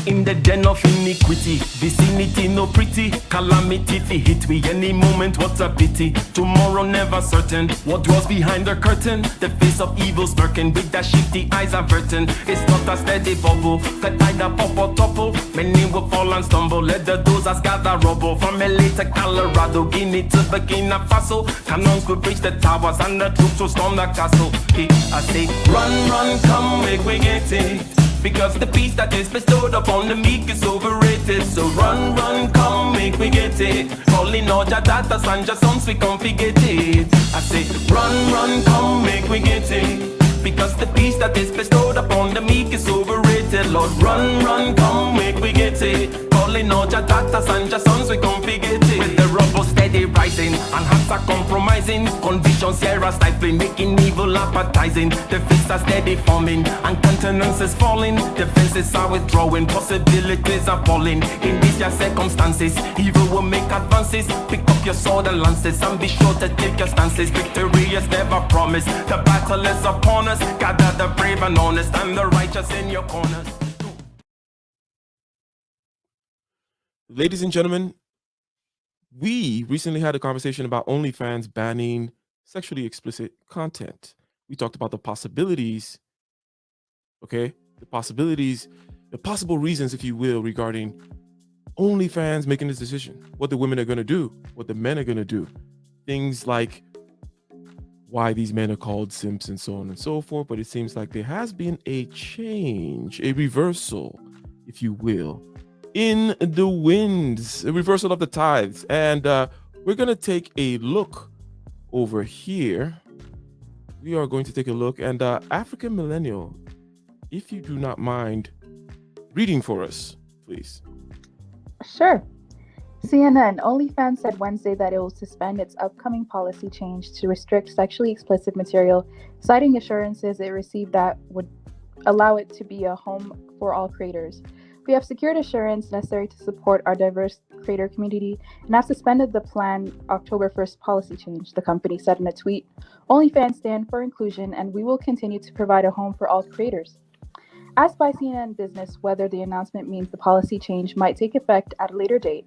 in the den of iniquity. Vicinity no pretty, calamity fi hit we any moment. What a pity. Tomorrow never certain. What dwells behind the curtain? The face of evil smirking with that shifty eyes averting. It's not a steady bubble, could either pop or topple. Many will fall and stumble. Let the dozers gather rubble. From LA to Colorado, Guinea to Burkina Faso. Cannons could breach the towers and the troops will storm the castle. I say, run, run, come, make we get it. Because the peace that is bestowed upon the meek is overrated. So run, run, come, make we get it. Calling all your daughters and your sons, we come forget it. I say, run, run, come, make we get it. Because the peace that is bestowed upon the meek is overrated. Lord, run, run, come, make we get it. Calling all your daughters and your sons, we come forget it. With the rubble steady rising, and hearts are compromising. Convictions here are stifling, making evil appetizing. The fists are steady forming, and countenance is falling. Defenses are withdrawing, possibilities are falling. In these your circumstances, evil will make advances. Pick up your sword and lances, and be sure to take your stances. Victory is never promised, the battle is upon us. Gather the brave and honest, and the righteous in your corners. Ladies and gentlemen, we recently had a conversation about OnlyFans banning sexually explicit content. We talked about the possibilities, okay? The possible reasons, if you will, regarding OnlyFans making this decision. What the women are going to do, what the men are going to do. Things like why these men are called simps and so on and so forth. But it seems like there has been a change, a reversal, if you will, in the winds, a reversal of the tides. And we're going to take a look over here. We are going to take a look. And African Millennial, if you do not mind reading for us, please. Sure. CNN, OnlyFans said Wednesday that it will suspend its upcoming policy change to restrict sexually explicit material, citing assurances it received that would allow it to be a home for all creators. We have secured assurance necessary to support our diverse creator community and have suspended the planned October 1st policy change, the company said in a tweet. OnlyFans stand for inclusion, and we will continue to provide a home for all creators. Asked by CNN Business whether the announcement means the policy change might take effect at a later date,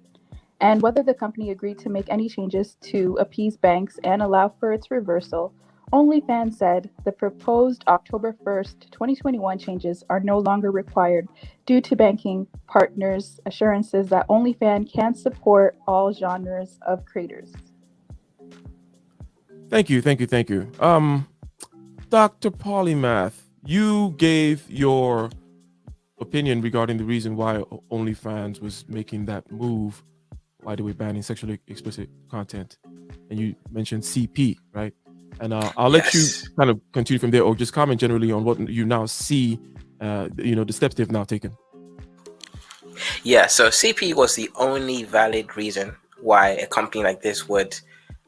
and whether the company agreed to make any changes to appease banks and allow for its reversal, OnlyFans said the proposed October 1st, 2021 changes are no longer required due to banking partners' assurances that OnlyFans can support all genres of creators. Thank you. Dr. Polymath, you gave your opinion regarding the reason why OnlyFans was making that move, why they were banning sexually explicit content, and you mentioned CP, right? And I'll let you kind of continue from there, or just comment generally on what you now see, the steps they've now taken. Yeah, so CP was the only valid reason why a company like this would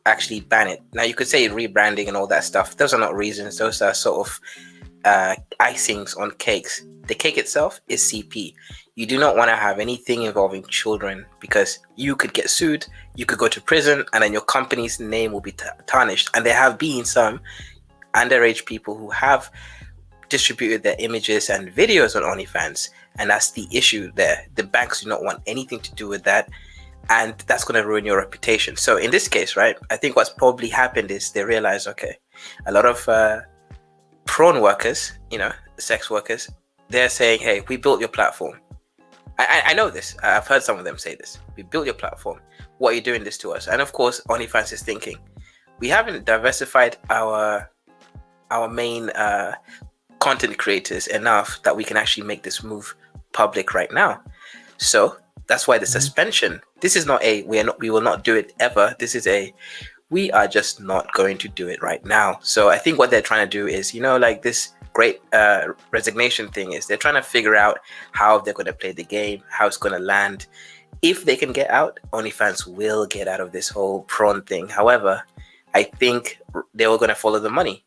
actually ban it. Now, you could say rebranding and all that stuff. Those are not reasons. Those are sort of icings on cakes. The cake itself is CP. You do not want to have anything involving children, because you could get sued, you could go to prison, and then your company's name will be tarnished. And there have been some underage people who have distributed their images and videos on OnlyFans, and that's the issue there. The banks do not want anything to do with that, and that's going to ruin your reputation. So in this case, right, I think what's probably happened is they realize, okay, a lot of prawn workers, sex workers, they're saying, hey, we built your platform. I know this. I've heard some of them say this. We built your platform. Why are you doing this to us? And of course, OnlyFans is thinking, we haven't diversified our main content creators enough that we can actually make this move public right now. So that's why the suspension. This is not we will not do it ever. This is we are just not going to do it right now. So I think what they're trying to do is, like this great resignation thing, is they're trying to figure out how they're going to play the game, how it's going to land. If they can get out, OnlyFans will get out of this whole prawn thing. However, I think they were going to follow the money.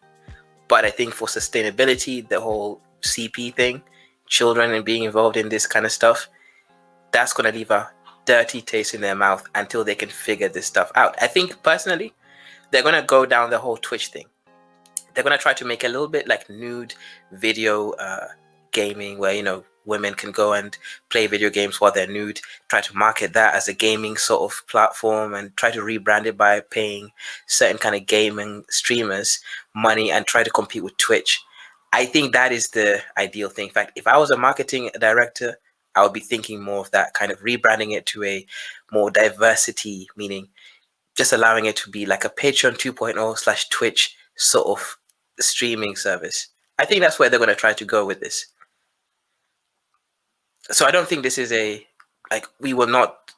But I think for sustainability, the whole CP thing, children and being involved in this kind of stuff, that's going to leave a dirty taste in their mouth until they can figure this stuff out. I think personally, they're going to go down the whole Twitch thing. They're going to try to make a little bit like nude video gaming, where, women can go and play video games while they're nude, try to market that as a gaming sort of platform and try to rebrand it by paying certain kind of gaming streamers money and try to compete with Twitch. I think that is the ideal thing. In fact, if I was a marketing director, I would be thinking more of that, kind of rebranding it to a more diversity, meaning just allowing it to be like a Patreon 2.0 / Twitch sort of streaming service. I think that's where they're going to try to go with this. So I don't think this is a like we will not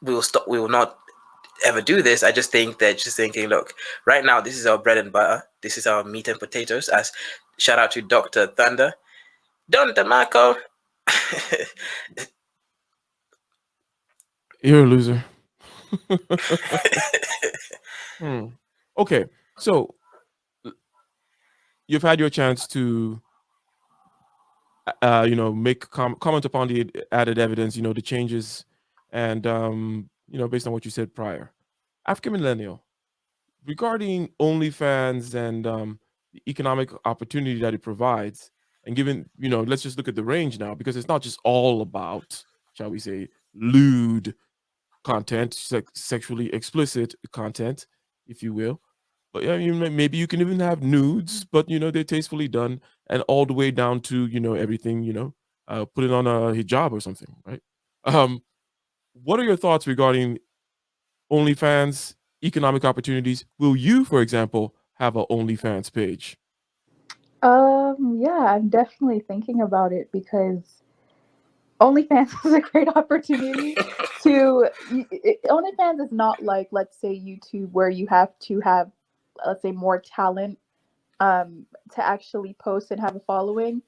ever do this. I just think they're just thinking, look, right now this is our bread and butter. This is our meat and potatoes. As shout out to Dr. Thunder, Don DeMarco. You're a loser. Okay, so you've had your chance to make comment upon the added evidence, the changes, and based on what you said prior. African Millennial, regarding OnlyFans and the economic opportunity that it provides, and given, let's just look at the range now, because it's not just all about, shall we say, lewd content, sexually explicit content, if you will. But yeah, maybe you can even have nudes, but they're tastefully done, and all the way down to everything, put it on a hijab or something, right? What are your thoughts regarding OnlyFans economic opportunities? Will you, for example, have a OnlyFans page? Yeah, I'm definitely thinking about it because OnlyFans is a great opportunity to. OnlyFans is not like, let's say, YouTube, where you have to have, let's say, more talent to actually post and have a following.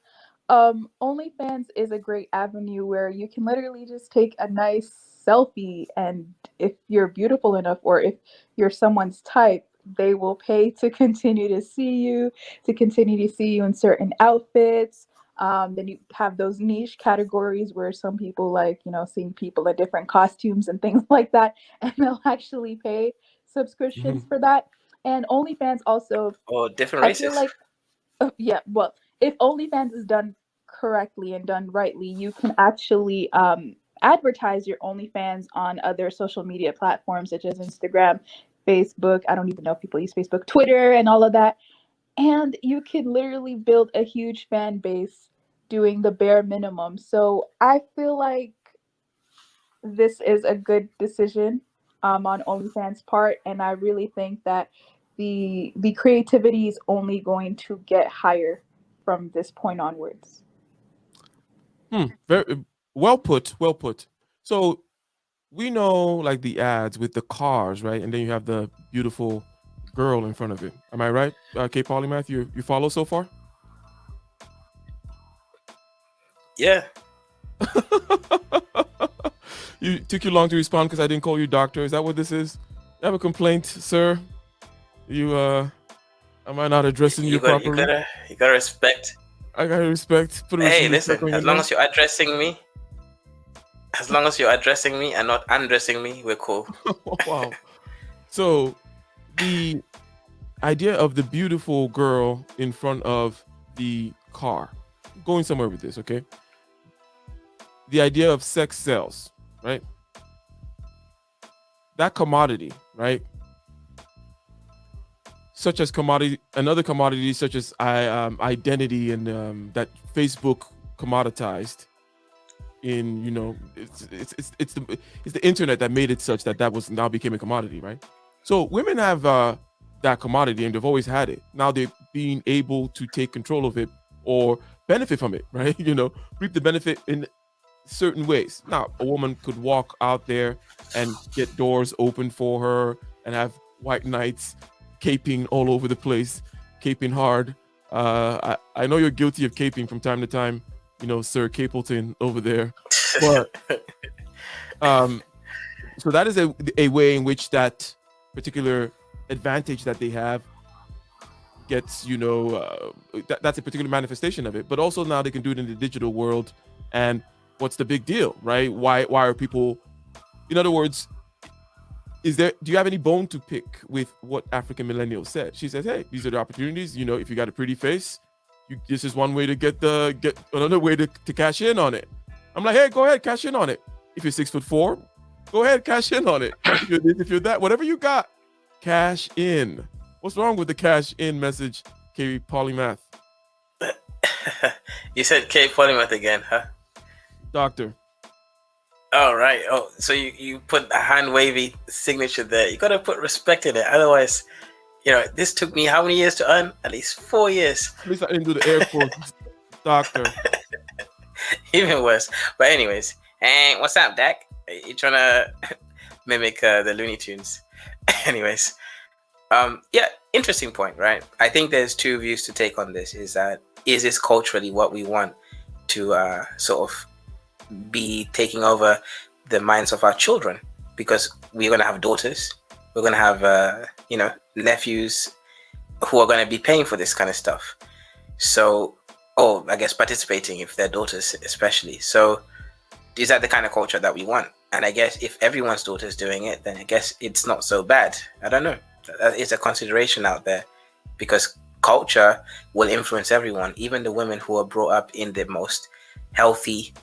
OnlyFans is a great avenue where you can literally just take a nice selfie, and if you're beautiful enough or if you're someone's type, they will pay to continue to see you, in certain outfits. Then you have those niche categories where some people like, seeing people in different costumes and things like that, and they'll actually pay subscriptions for that. And OnlyFans also, Or different I feel races. like, yeah, well, if OnlyFans is done correctly and done rightly, you can actually advertise your OnlyFans on other social media platforms such as Instagram, Facebook. I don't even know if people use Facebook, Twitter, and all of that. And you can literally build a huge fan base doing the bare minimum. So I feel like this is a good decision on OnlyFans' part, and I really think that the creativity is only going to get higher from this point onwards. Very well put. Well put. So we know, like, the ads with the cars, right? And then you have the beautiful girl in front of it. Am I right? K Polymath, you follow so far? Yeah. You took you long to respond because I didn't call you doctor. Is that what this is? You have a complaint, sir? Am I not addressing you properly? You gotta respect. I gotta respect. Hey, listen. As long as you're addressing me, and not undressing me, we're cool. Wow. So the idea of the beautiful girl in front of the car, going somewhere with this, okay? The idea of sex sells, right? That commodity, right? Such as another commodity such as identity, and that Facebook commoditized. In it's the internet that made it such that was now became a commodity, right? So women have that commodity, and they've always had it. Now they're being able to take control of it or benefit from it, right? Reap the benefit in certain ways. Now a woman could walk out there and get doors open for her and have white knights caping all over the place, caping hard. I know you're guilty of caping from time to time, Sir Capleton over there. But so that is a way in which that particular advantage that they have gets, that's a particular manifestation of it. But also now they can do it in the digital world. And what's the big deal, right? Why are people, in other words, do you have any bone to pick with what African Millennial said? She says, hey, these are the opportunities. If you got a pretty face, this is one way to get another way to cash in on it. I'm like, hey, go ahead, cash in on it. If you're 6'4", go ahead, cash in on it. If you're this, if you're that, whatever you got, cash in. What's wrong with the cash in message, K Polymath? You said K Polymath again, huh? Doctor. Oh, right. Oh, so you put a hand wavy signature there. You gotta put respect in it. Otherwise, this took me how many years to earn? At least 4 years. At least I didn't do the air quotes, doctor. Even worse. But anyways, and what's up, Dak? You trying to mimic the Looney Tunes? Anyways, yeah, interesting point, right? I think there's two views to take on this. Is this culturally what we want to sort of be taking over the minds of our children? Because we're going to have daughters, we're going to have nephews who are going to be paying for this kind of stuff. So, I guess participating if they're daughters especially. So is that the kind of culture that we want? And I guess if everyone's daughter is doing it, then I guess it's not so bad. I don't know. That is a consideration out there, because culture will influence everyone, even the women who are brought up in the most healthy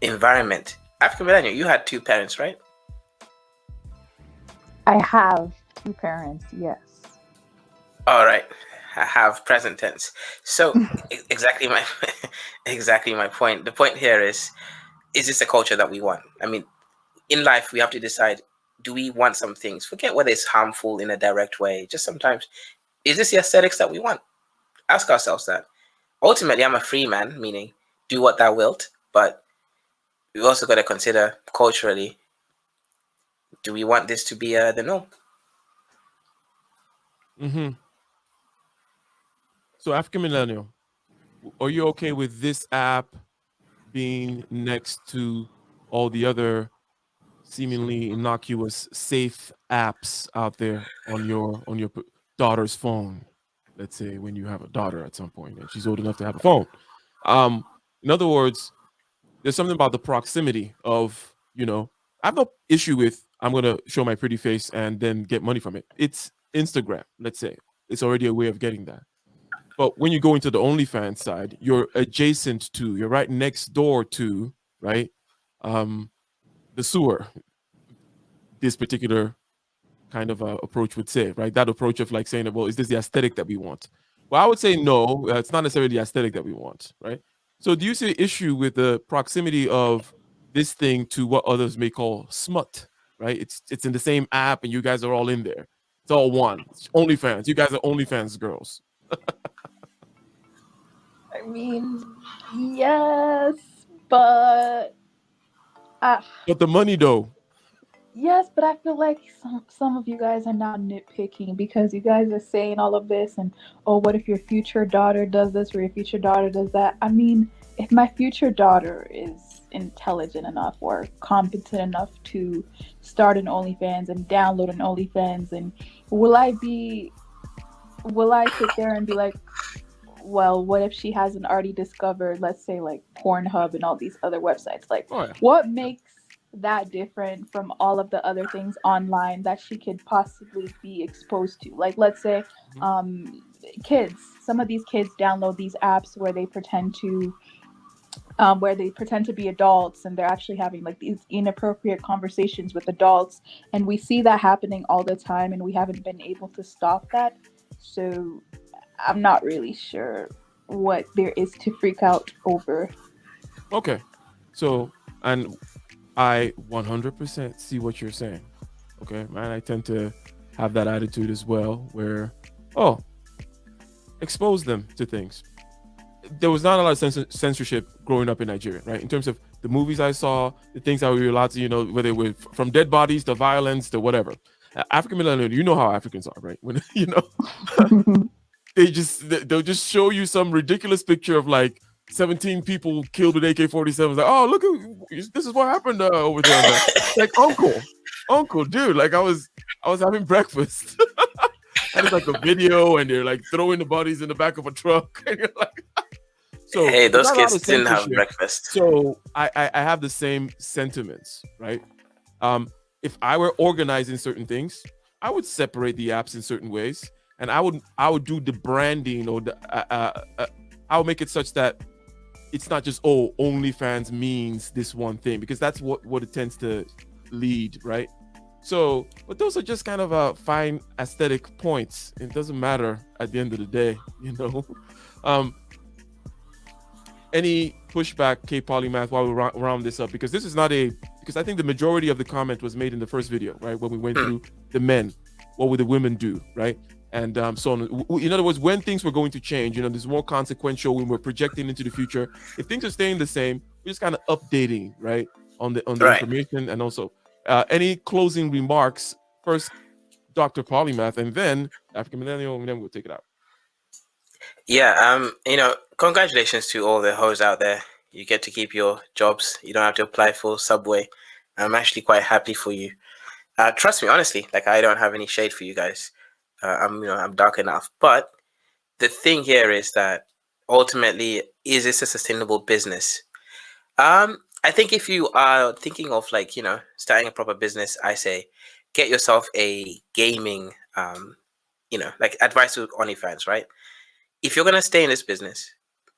environment. African millennial, you had 2 parents, right? I have 2 parents, yes. All right. I have present tense. So exactly my point. The point here is this a culture that we want? I mean, in life, we have to decide, do we want some things? Forget whether it's harmful in a direct way. Just sometimes, is this the aesthetics that we want? Ask ourselves that. Ultimately, I'm a free man, meaning do what thou wilt. But we also got to consider culturally, do we want this to be the norm? Mm-hmm. So African millennial, are you okay with this app being next to all the other seemingly innocuous, safe apps out there on your daughter's phone? Let's say when you have a daughter at some point and she's old enough to have a phone. In other words, there's something about the proximity of, I have no issue with, I'm going to show my pretty face and then get money from it. It's Instagram, let's say. It's already a way of getting that. But when you go into the OnlyFans side, you're adjacent to, you're right next door to, right? The sewer, this particular kind of approach would say, right? That approach of like saying, well, is this the aesthetic that we want? Well, I would say no, it's not necessarily the aesthetic that we want, right? So do you see an issue with the proximity of this thing to what others may call smut, right? It's in the same app and you guys are all in there. It's all one. It's OnlyFans. You guys are OnlyFans girls. I mean, yes, but But the money though. yes, but I feel like some of you guys are now nitpicking because you guys are saying all of this and, oh, what if your future daughter does this or your future daughter does that? I mean, if my future daughter is intelligent enough or competent enough to start an OnlyFans and download an OnlyFans, and will I sit there and be like, well, what if she hasn't already discovered, let's say, like Pornhub and all these other websites? Like, what makes that different from all of the other things online that she could possibly be exposed to? Like, let's say, kids. Some of these kids download these apps where they pretend to be adults, and they're actually having like these inappropriate conversations with adults, and we see that happening all the time, and we haven't been able to stop that. So I'm not really sure what there is to freak out over. Okay. So, and I 100% see what you're saying. Okay. Man, I tend to have that attitude as well where, expose them to things. There was not a lot of censorship growing up in Nigeria, right? In terms of the movies I saw, the things I were allowed to, whether it was from dead bodies to violence to whatever. African millennial, you know how Africans are, right? When, they'll just show you some ridiculous picture of like 17 people killed with AK-47s. Like, oh, look, this is what happened over there. Like, uncle, dude. Like, I was having breakfast, and it's like a video, and they're like throwing the bodies in the back of a truck, and you're like, so hey, those kids didn't have breakfast. So I have the same sentiments, right? If I were organizing certain things, I would separate the apps in certain ways. And I would do the branding, or I would make it such that it's not just, oh, OnlyFans means this one thing, because that's what it tends to lead, right? So, but those are just kind of fine aesthetic points. It doesn't matter at the end of the day, you know. um any pushback, K Polymath, while we round this up, because this is not because I think the majority of the comment was made in the first video, right, when we went through the men, what would the women do, right? And so on. In other words, when things were going to change, you know, there's more consequential when we're projecting into the future. If things are staying the same, we're just kind of updating, right, on the Right. information. And also, any closing remarks? First, Dr. Polymath, and then African Millennial, and then we'll take it out. Yeah, you know, congratulations to all the hoes out there. You get to keep your jobs. You don't have to apply for Subway. I'm actually quite happy for you. Trust me, honestly, like I don't have any shade for you guys. I'm dark enough. But the thing here is that ultimately, is this a sustainable business? I think if you are thinking of like, you know, starting a proper business, I say get yourself a gaming, you know, like advice to OnlyFans, right? If you're gonna stay in this business,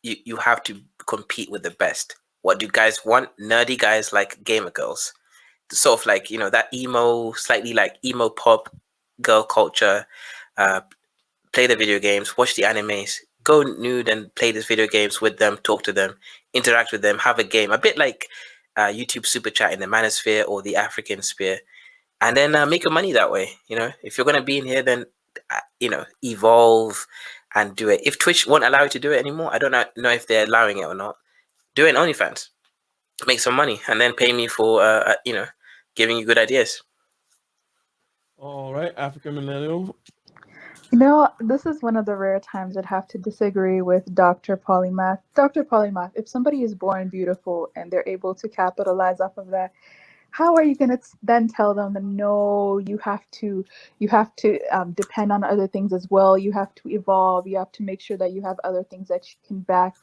you have to compete with the best. What do you guys want? Nerdy guys like gamer girls, sort of like, you know, that emo, slightly like emo pop girl culture. Play the video games, watch the animes, go nude and play these video games with them, talk to them, interact with them, have a game, a bit like YouTube super chat in the manosphere or the African sphere, and then make your money that way. You know, if you're gonna be in here, then you know, evolve and do it. If Twitch won't allow you to do it anymore, I don't know if they're allowing it or not. Do it in OnlyFans, make some money, and then pay me for you know, giving you good ideas. All right, African Millennial. You know, this is one of the rare times I'd have to disagree with Dr. Polymath. Dr. Polymath, if somebody is born beautiful and they're able to capitalize off of that, how are you going to then tell them that no, you have to depend on other things as well. You have to evolve. You have to make sure that you have other things that you can back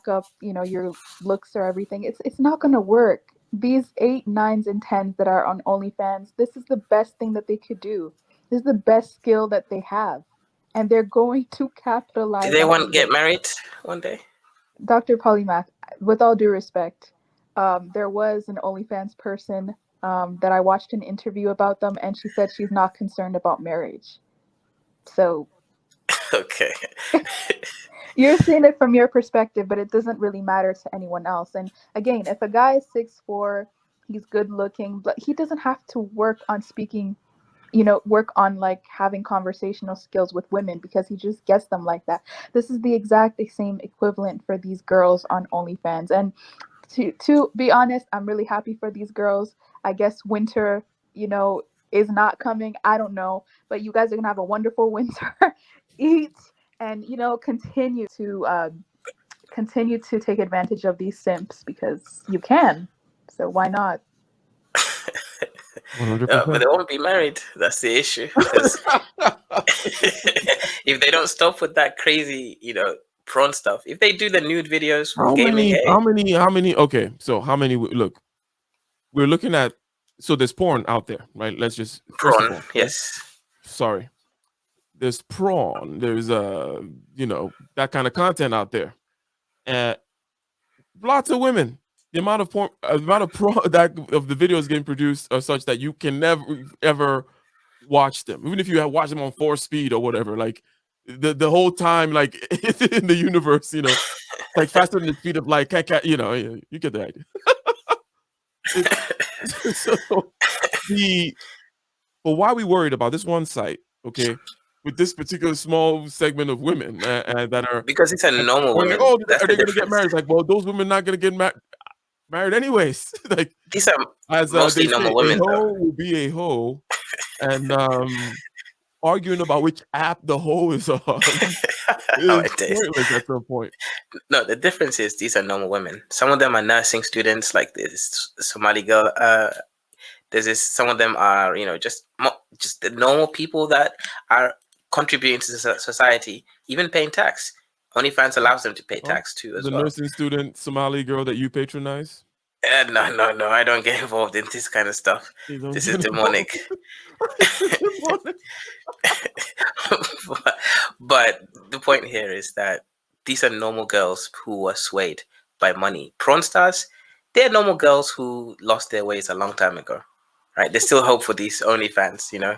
up, you know, your looks or everything. It's not going to work. These 8, 9s, and 10s that are on OnlyFans, this is the best thing that they could do. This is the best skill that they have, and they're going to capitalize. Do they want to get married one day? Dr. Polymath, with all due respect, there was an OnlyFans person that I watched an interview about them, and she said she's not concerned about marriage. So, okay. You're seeing it from your perspective, but it doesn't really matter to anyone else. And again, if a guy is 6'4", he's good looking, but he doesn't have to work on speaking, you know, work on like having conversational skills with women because he just gets them like that. This is the exact same equivalent for these girls on OnlyFans. And to be honest, I'm really happy for these girls. I guess winter, you know, is not coming. I don't know, but you guys are gonna have a wonderful winter. Eat and, you know, continue to take advantage of these simps because you can. So why not? 100%. But they won't be married. That's the issue. If they don't stop with that crazy, you know, prawn stuff, if they do the nude videos for gaming, how many? Okay, so how many? Look, we're looking at. So there's porn out there, right? Let's just prawn. All, yes. Right? Sorry, there's prawn. There's you know, that kind of content out there, and lots of women. The amount of porn, that of the videos getting produced are such that you can never ever watch them, even if you watch them on 4 speed or whatever. Like the whole time, like in the universe, you know, like faster than the speed of light. You know, you get the idea. So but why are we worried about this one site? Okay, with this particular small segment of women that are, because it's a normal woman. Like, oh, are they going to get married? Like, well, those women not going to get married anyways. Like, these are as mostly normal women. A hoe will be a hoe, and arguing about which app the hoe is on is pointless at some point. No, the difference is these are normal women. Some of them are nursing students, like this Somali girl. There's this. Some of them are, you know, just the normal people that are contributing to society, even paying tax. OnlyFans allows them to pay tax too, as well. The nursing student Somali girl that you patronize? No, I don't get involved in this kind of stuff. This is demonic. But the point here is that these are normal girls who were swayed by money. Prawn stars, they're normal girls who lost their ways a long time ago, right? There's still hope for these OnlyFans, you know.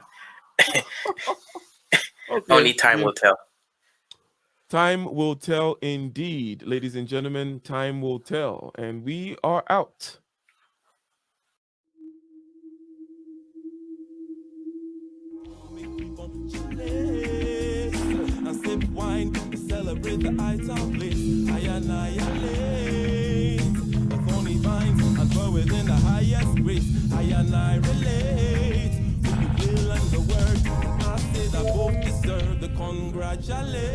Okay. Only time will tell. Time will tell indeed, ladies and gentlemen. Time will tell, and we are out. I sip wine to celebrate the item bliss. I annihilate the phony vines and dwell within the highest grace. I annihilate with the will and the word. I say that both deserve the congratulations.